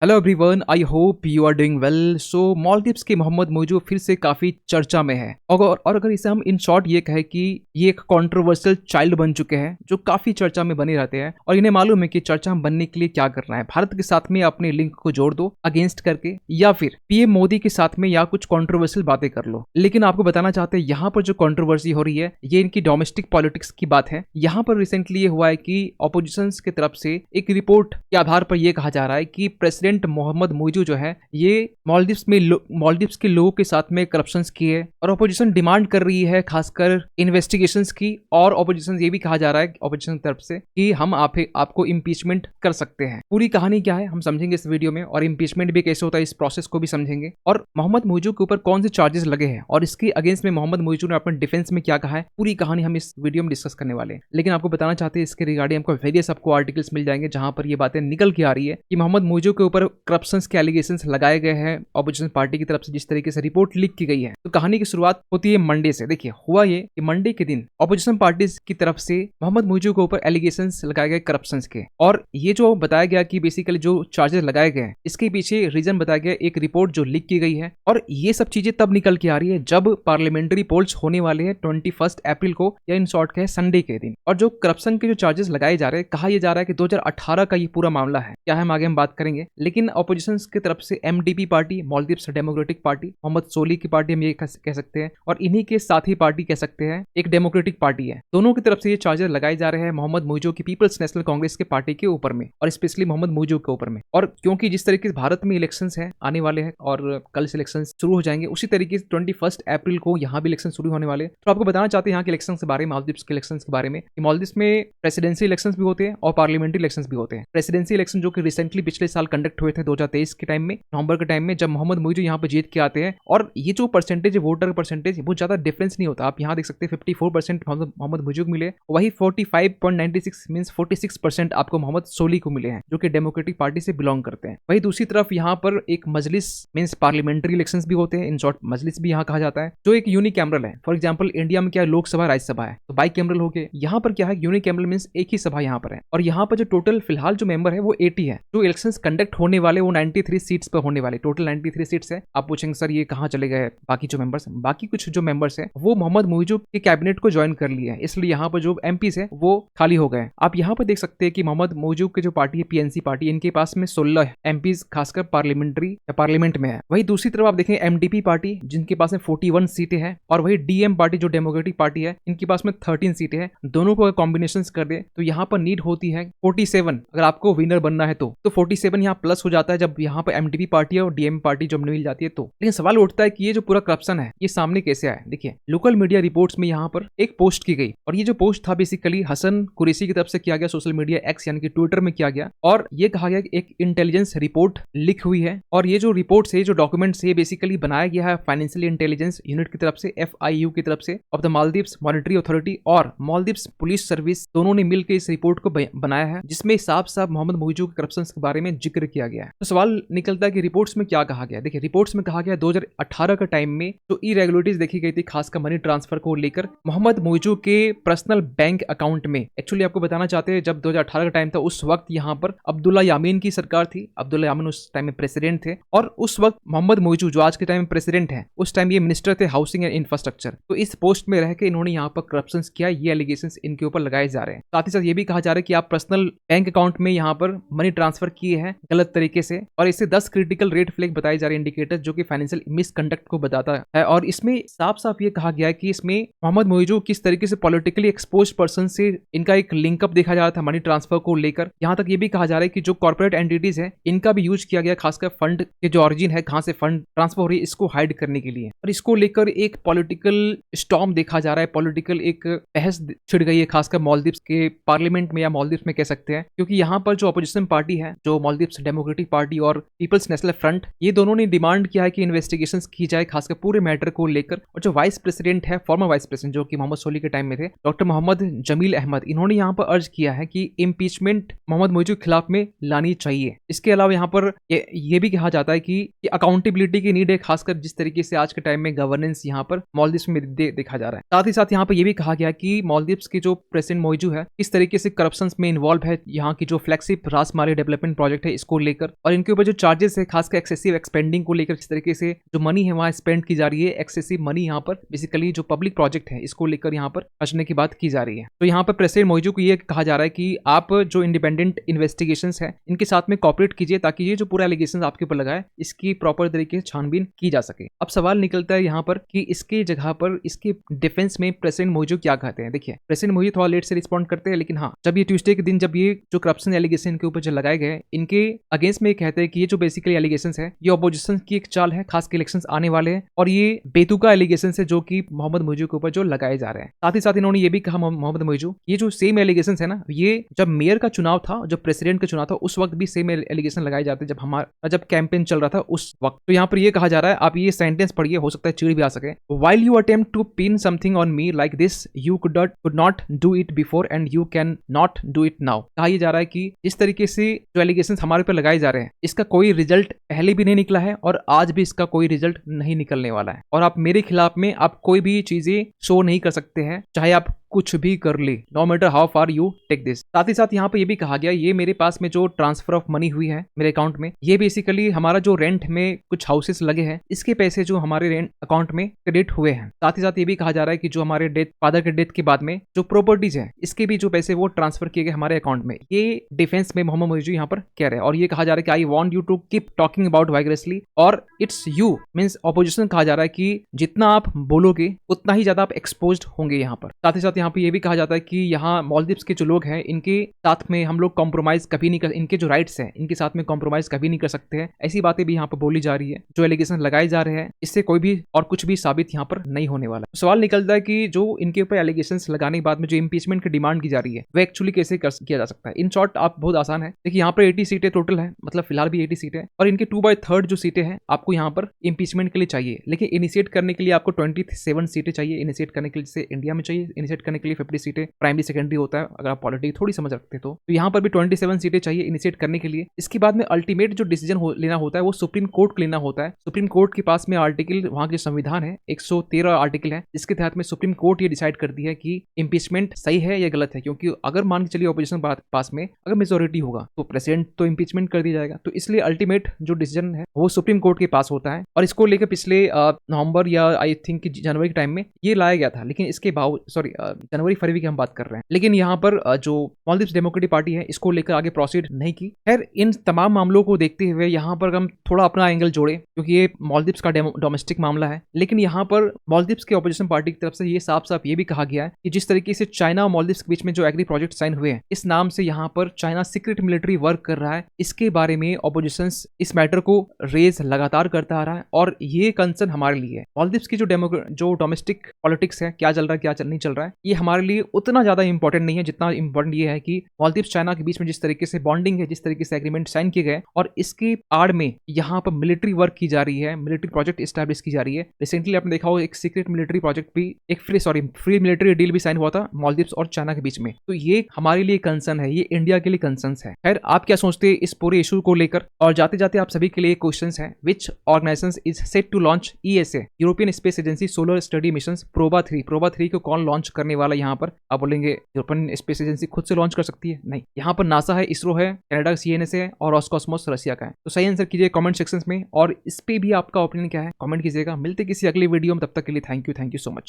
Hello everyone, I hope you are doing well. So Maldives के मोहम्मद मोइजू फिर से काफी चर्चा में है और अगर इसे हम इन शॉर्ट ये कहें कि ये एक कंट्रोवर्शियल चाइल्ड बन चुके हैं जो काफी चर्चा में बने रहते हैं और इन्हें मालूम है कि चर्चा में बनने के लिए क्या करना है। भारत के साथ में अपने लिंक को जोड़ दो अगेंस्ट करके, या फिर पीएम मोदी के साथ में या कुछ कंट्रोवर्शियल बातें कर लो। लेकिन आपको बताना चाहते हैं यहाँ पर जो कंट्रोवर्सी हो रही है ये इनकी डोमेस्टिक पॉलिटिक्स की बात है। यहाँ पर रिसेंटली ये हुआ है कि ऑपोजिशन की तरफ से एक रिपोर्ट के आधार पर यह कहा जा रहा है कि प्रेसिडेंट मोहम्मद मोइजू जो है ये मालदीव्स के लोगों के साथ में करप्शंस किए और ऑपोजिशन डिमांड कर रही है खासकर इन्वेस्टिगेशंस की। और ऑपोजिशन ये भी कहा जा रहा है ऑपोजिशन की तरफ से कि हम आपको इम्पीचमेंट कर सकते हैं। पूरी कहानी क्या है हम समझेंगे इस वीडियो में, और इम्पीचमेंट भी कैसे होता है इस प्रोसेस को भी समझेंगे, और मोहम्मद मोइजू के ऊपर कौन से चार्जेस लगे हैं और इसके अगेंस्ट में मोहम्मद मोइजू ने अपने डिफेंस में क्या कहा है। पूरी कहानी हम इस वीडियो में डिस्कस करने वाले हैं। लेकिन आपको बताना चाहते हैं इसके रिगार्डिंग आपको वेरियस आपको आर्टिकल्स मिल जाएंगे जहां पर ये बातें निकल के आ रही है कि मोहम्मद मोइजू के ऊपर करप्शंस के एलिगेशंस लगाए गए हैं ऑपोजिशन पार्टी की तरफ से, जिस तरीके से रिपोर्ट लीक की गई है। तो कहानी की शुरुआत होती है मंडे से। देखिए हुआ ये कि मंडे के दिन ऑपोजिशन पार्टी की तरफ से मोहम्मद मोइजू के ऊपर एलिगेशंस लगाए गए करप्शंस के, और ये जो बताया गया कि बेसिकली जो चार्जेस लगाए गए इसके पीछे रीजन बताया गया एक रिपोर्ट जो लीक की गई है। और ये सब चीजें तब निकल के आ रही है जब पार्लियामेंट्री पोल्स होने वाले हैं 21 अप्रैल को, या इन शॉर्ट कहे संडे के दिन। और जो करप्शन के जो चार्जेस लगाए जा रहे हैं, कहा यह जा रहा है कि 2018 का ये पूरा मामला है। क्या है हम आगे हम बात करेंगे। लेकिन ऑपोजिशन की तरफ से MDP party, Maldives democratic party, Mohamed Solih की पार्टी हम ये कह सकते हैं, और इन्हीं के साथी पार्टी कह सकते हैं एक डेमोक्रेटिक पार्टी है, दोनों की तरफ से ये चार्जेस लगाए जा रहे हैं मोहम्मद मोइजू की पीपल्स नेशनल कांग्रेस के पार्टी के ऊपर में, और स्पेशली मोहम्मद मोइजू के ऊपर में। और क्योंकि जिस तरीके से भारत में इलेक्शंस है आने वाले हैं और कल से इलेक्शन शुरू हो जाएंगे, उसी तरीके से 21 अप्रैल को यहाँ भी इलेक्शन शुरू होने वाले हैं। तो आपको बताना चाहते हैं यहाँ के इलेक्शन के बारे में, मालदीव्स के इलेक्शन के बारे में, कि मालदीव्स में प्रेसिडेंसी इलेक्शन भी होते हैं और पार्लियामेंट्री इलेक्शन भी होते हैं। प्रेसिडेंसी इलेक्शन जो कि रिसेंटली पिछले साल कंडक्ट हुए थे 2023 के टाइम में, नवंबर के टाइम में, जब मोहम्मद मोइजू यहाँ पे जीत के आते हैं। और ये जो परसेंटेज है वोटर परसेंटेज, बहुत ज्यादा डिफरेंस नहीं होता। आप यहाँ देख सकते हैं 54% मोहम्मद मोइजू को मिले, वही 45.96 मींस 46% आपको मोहम्मद सोली को मिले हैं जो कि डेमोक्रेटिक पार्टी से बिलोंग करते हैं। वही दूसरी तरफ यहाँ पर एक मजलिस मींस पार्लियामेंट्री इलेक्शंस भी होते हैं, इन शॉर्ट मजलिस भी यहाँ कहा जाता है, जो एक यूनिकैमरल है। फॉर एग्जाम्पल इंडिया में क्या लोकसभा राज्यसभा है, तो बाई कैमरल हो गए। यहाँ पर क्या है यूनिकैमरल मींस एक ही सभा यहाँ पर है। और यहाँ पर जो टोटल फिलहाल जो मेंबर है वो 80 है। जो इलेक्शंस कंडक्ट होने वाले वो 93 सीट्स पर होने वाले, टोटल 93 सीट्स है। आप पूछेंगे सर ये कहाँ चले गए बाकी जो मेंबर्स, बाकी कुछ जो मेंबर्स है वो मोहम्मद मोइजू के कैबिनेट को ज्वाइन कर लिए हैं, इसलिए यहाँ पर जो एमपीज है वो खाली हो गए। आप यहाँ पर देख सकते हैं कि मोहम्मद मोइजू के जो पार्टी है पीएनसी पार्टी, इनके पास में 16 एमपीज खासकर पार्लियामेंट में है। वही दूसरी तरफ आप देखें एमडीपी पार्टी जिनके पास में 41 सीटें हैं, और वही डीएम पार्टी जो डेमोक्रेटिक पार्टी है इनके पास में 13 सीटें हैं। दोनों को कॉम्बिनेशन कर दे तो यहाँ पर नीड होती है 47, अगर आपको विनर बनना है तो 47 यहाँ प्लस हो जाता है जब यहाँ पर एमडीपी पार्टी और डीएम पार्टी जब मिल जाती है तो। लेकिन सवाल उठता है कि ये जो पूरा करप्शन है ये सामने कैसे आया। देखिए लोकल मीडिया रिपोर्ट्स में यहाँ पर एक पोस्ट की गई, और ये जो पोस्ट था बेसिकली हसन कुरैशी की तरफ से किया गया, सोशल मीडिया एक्स यानी कि ट्विटर में किया गया, और ये कहा गया कि एक इंटेलिजेंस रिपोर्ट लीक हुई है। और ये जो रिपोर्ट्स है, जो डॉक्यूमेंट्स है, बेसिकली बनाया गया है फाइनेंशियल इंटेलिजेंस यूनिट की तरफ से, FIU की तरफ से, of the Maldives monetary authority और मालदीव्स पुलिस सर्विस, दोनों ने मिलकर इस रिपोर्ट को बनाया है, जिसमें साफ साफ मोहम्मद मोइजू के करप्शन के बारे में जिक्र किया गया है। तो सवाल निकलता है कि रिपोर्ट्स में क्या कहा गया। देखिए रिपोर्ट्स में कहा गया 2018 का टाइम में जो इरेगुलरिटीज देखी गई थी खासकर मनी ट्रांसफर को लेकर मोहम्मद मोइजू के पर्सनल बैंक अकाउंट में। एक्चुअली आपको बताना चाहते हैं जब 2018 का टाइम था उस वक्त यहाँ पर अब्दुल्ला यामीन की सरकार थी, अब्दुल्ला यामीन उस टाइम में प्रेसिडेंट थे, और उस वक्त मोहम्मद मोइजू जो आज के टाइम में प्रेसिडेंट है, उस टाइम ये मिनिस्टर थे हाउसिंग एंड इंफ्रास्ट्रक्चर। तो इस पोस्ट में रह के इन्होंने यहाँ पर करप्शन किया, ये एलिगेशन इनके ऊपर लगाए जा रहे हैं। साथ ही साथ ये भी कहा जा रहा है कि आप पर्सनल बैंक अकाउंट में यहाँ पर मनी ट्रांसफर किए हैं गलत तरीके से, और इससे 10 क्रिटिकल रेड फ्लैग बताए जा रहे हैं, इंडिकेटर जो कि फाइनेंशियल मिसकंडक्ट को बताता है। और इसमें साफ साफ ये कहा गया है कि इसमें मोहम्मद मोइजू किस तरीके से पॉलिटिकली एक्सपोज पर्सन से इनका एक लिंकअप देखा जा रहा था मनी ट्रांसफर को लेकर। यहाँ तक ये भी कहा जा रहा है कि जो कॉर्पोरेट एंटिटीज है इनका भी यूज किया गया, खासकर फंड के जो ऑरिजिन है, कहां से फंड ट्रांसफर हो रही है, इसको हाइड करने के लिए। और इसको लेकर एक पॉलिटिकल स्टॉर्म देखा जा रहा है, पॉलिटिकल एक बहस छिड़ गई है खासकर मालदीव्स के पार्लियामेंट में, या मालदीव्स में कह सकते हैं, क्योंकि यहाँ पर जो अपोजिशन पार्टी है, जो मालदीव्स डेमोक्रेटिक पार्टी और पीपल्स नेशनल फ्रंट, ये दोनों ने डिमांड किया है कि इन्वेस्टिगेशंस की जाए खासकर पूरे मैटर को लेकर। और जो वाइस प्रेसिडेंट है, फॉर्मर वाइस प्रेसिडेंट जो कि मोहम्मद सोली के टाइम में थे, डॉक्टर मोहम्मद जमील अहमद, इन्होंने यहाँ पर अर्ज किया है कि इम्पीचमेंट मोहम्मद मोइजू के खिलाफ में लानी चाहिए। इसके अलावा यहाँ पर ये भी कहा जाता है कि अकाउंटेबिलिटी की नीड है, खासकर जिस तरीके से आज के टाइम में गवर्नेंस यहाँ पर मालदीव्स में देखा जा रहा है। साथ ही साथ यहाँ पर यह भी कहा गया कि मालदीव्स के जो प्रेसिडेंट मोइजू है इस तरीके से करप्शन में इन्वॉल्व है। यहाँ की जो फ्लैगशिप रासमाली डेवलपमेंट प्रोजेक्ट है इसको लेकर, और इनके ऊपर जो चार्जेस है खासकर एक्सेसिव एक्सपेंडिंग को लेकर, किस तरीके से जो मनी है वहां स्पेंड की जा रही है, एक्सेसिव मनी यहाँ पर बेसिकली जो पब्लिक प्रोजेक्ट है इसको लेकर यहाँ पर खर्चने की बात की जा रही है। तो यहाँ पर प्रेसिडेंट मोइजू को ये कहा जा रहा है कि आप जो इंडिपेंडेंट इन्वेस्टिगेशंस है इनके साथ में कॉपरेट कीजिए ताकि ये जो पूरा एलिगेशन आपके ऊपर लगा है इसकी प्रॉपर तरीके से छानबीन की जा सके। अब सवाल निकलता है यहाँ पर कि इसके जगह पर इसके डिफेंस में प्रेसिडेंट मोइजू क्या कहते हैं। देखिए, प्रेसिडेंट मोइजू थोड़ा लेट से रिस्पॉन्ड करते हैं, लेकिन हाँ, जब ये ट्यूसडे के दिन जब ये जो करप्शन एलिगेशन के ऊपर जो लगाए गए इनके अगेंस्ट में कहते हैं कि ये जो बेसिकली एलिगेशन है ये ऑपोजिशन की एक चाल है, खास के इलेक्शंस आने वाले हैं और ये बेतुका एलिगेशन है जो कि मोहम्मद मोइजू के ऊपर जो लगाए जा रहे हैं। साथ ही साथ इन्होंने ये भी कहा मोहम्मद मोइजू, ये जो सेम एलिगेशन है ना, ये जब मेयर का चुनाव था, जब प्रेसिडेंट का चुनाव था उस वक्त भी सेम एलिगेशन लगाए जाते जब कैंपेन चल रहा था उस वक्त। तो यहाँ पर ये कहा जा रहा है, आप ये सेंटेंस पढ़िए, हो सकता है चिड़ भी आ सके। While you attempt to pin something on me like this, you could not do it before and you can not do it now। कहा यह जा रहा है कि इस तरीके से जो एलिगेशंस हमारे पर लगाए जा रहे हैं इसका कोई रिजल्ट पहले भी नहीं निकला है और आज भी इसका कोई रिजल्ट नहीं निकलने वाला है, और आप मेरे खिलाफ में आप कोई भी चीजें शो नहीं कर सकते हैं, चाहे आप कुछ भी कर ली, no matter how far you take this. साथ ही साथ यहाँ पे ये भी कहा गया, ये मेरे पास में जो ट्रांसफर ऑफ मनी हुई है मेरे अकाउंट में, ये बेसिकली हमारा जो रेंट में कुछ हाउसेस लगे हैं इसके पैसे जो हमारे रेंट अकाउंट में क्रेडिट हुए हैं। साथ ही साथ ये भी कहा जा रहा है कि जो हमारे फादर के डेथ के बाद में जो प्रॉपर्टीज है इसके भी जो पैसे वो ट्रांसफर किए गए हमारे अकाउंट में। ये डिफेंस में मोहम्मद मोइजू यहाँ पर कह रहे हैं, और ये कहा जा रहा है कि I want you to keep talking about vigorously, और इट्स यू मीन्स ऑपोजिशन कहा जा रहा है कि जितना आप बोलोगे उतना ही ज्यादा आप एक्सपोज्ड होंगे यहाँ पर। साथ ही साथ यहाँ पे ये भी कहा जाता है कि यहाँ मालदीव्स के जो लोग हैं इनके साथ में हम लोग कॉम्प्रोमाइज कभी नहीं कर, इनके जो राइट्स हैं इनके साथ में कॉम्प्रोमाइज कभी नहीं कर सकते हैं। ऐसी बातें भी यहाँ पर बोली जा रही है। जो एलिगेशन लगाए जा रहे हैं इससे कोई भी और कुछ भी साबित यहाँ पर नहीं होने वाला। सवाल निकलता है कि जो इनके ऊपर एलिगेशन लगाने के बाद में जो इम्पीचमेंट की डिमांड की जा रही है वो एक्चुअली कैसे किया जा सकता है। इन शॉर्ट आप बहुत आसान है, देखिए यहाँ पर 80 सीटें टोटल है, मतलब फिलहाल भी 80 सीटें, और इनके 2/3 जो सीटें हैं आपको यहाँ पर इम्पीचमेंट के लिए चाहिए, लेकिन इनिशिएट करने के लिए आपको 27 सीटें चाहिए इनिशिएट करने के लिए, जैसे इंडिया में चाहिए इनिशिएट करने के लिए 50 सीटें प्राइमरी सेकेंडरी होता है, अगर आप पॉलिटिक्स थोड़ी समझ रखते तो यहाँ पर भी 27 सीटें चाहिए इनिशिएट करने के लिए। इसके बाद में अल्टीमेट जो डिसीजन लेना होता है वो सुप्रीम कोर्ट को लेना होता है। सुप्रीम कोर्ट के पास में आर्टिकल, वहां के संविधान है 113 आर्टिकल है, जिसके तहत में सुप्रीम कोर्ट ये डिसाइड करती है कि इम्पीचमेंट सही है या गलत है, क्योंकि अगर मान के चलिए ऑपोजिशन पास में अगर मेजोरिटी होगा तो प्रेसिडेंट तो इम्पीचमेंट कर दिया जाएगा, तो इसलिए अल्टीमेट जो डिसीजन है वो सुप्रीम कोर्ट के पास होता है। और इसको लेकर पिछले नवंबर या आई थिंक जनवरी के टाइम में ये लाया गया था, लेकिन इसके जनवरी फरवरी की हम बात कर रहे हैं, लेकिन यहाँ पर जो मालदीव्स डेमोक्रेटिक पार्टी है इसको लेकर आगे प्रोसीड नहीं की। खैर, इन तमाम मामलों को देखते हुए यहाँ पर हम थोड़ा अपना एंगल जोड़े, क्योंकि ये मालदीव्स का डोमेस्टिक मामला है, लेकिन यहाँ पर मालदीव्स के ऑपोजिशन पार्टी की तरफ से ये साफ साफ ये भी कहा गया है कि जिस तरीके से चाइना और मालदीव्स के बीच में जो एग्री प्रोजेक्ट साइन हुए हैं, इस नाम से यहाँ पर चाइना सीक्रेट मिलिट्री वर्क कर रहा है, इसके बारे में ऑपोजिशन इस मैटर को रेज लगातार करता आ रहा है, और ये कंसर्न हमारे लिए मालदीव्स की जो डोमेस्टिक पॉलिटिक्स है, क्या चल रहा है क्या नहीं चल रहा है, ये हमारे लिए उतना ज्यादा इंपॉर्टेंट नहीं है जितना इंपॉर्टेंट ये है कि मालदीव्स चाइना के बीच में जिस तरीके से बॉन्डिंग है, जिस तरीके से एग्रीमेंट साइन किए गए, और इसकी आड़ में यहाँ पर मिलिट्री वर्क की जा रही है, मिलिट्री प्रोजेक्ट एस्टैब्लिश की जा रही है। रिसेंटली आपने देखा हो एक सीक्रेट मिलिट्री प्रोजेक्ट भी, एक फ्री मिलिट्री डील भी साइन हुआ था मालदीव्स और चाइना के बीच में, तो ये हमारे लिए कंसर्न है, ये इंडिया के लिए कंसर्न है। खैर, आप क्या सोचते हैं इस पूरे इशू को लेकर? और जाते जाते आप सभी के लिए क्वेश्चन है, which organisation is set to launch ESA European space agency solar study mission Proba 3 को कौन लॉन्च करने वाला? यहाँ पर आप बोलेंगे यूरोपियन स्पेस एजेंसी खुद से लॉन्च कर सकती है, नहीं, यहाँ पर नासा है, इसरो है, कनाडा का CNSA है, और रॉसकॉस्मोस रशिया का है। तो सही आंसर कीजिए कमेंट सेक्शन में, और इस पे भी आपका ओपिनियन क्या है कमेंट कीजिएगा। मिलते किसी अगले वीडियो में, तब तक के लिए थैंक यू सो मच।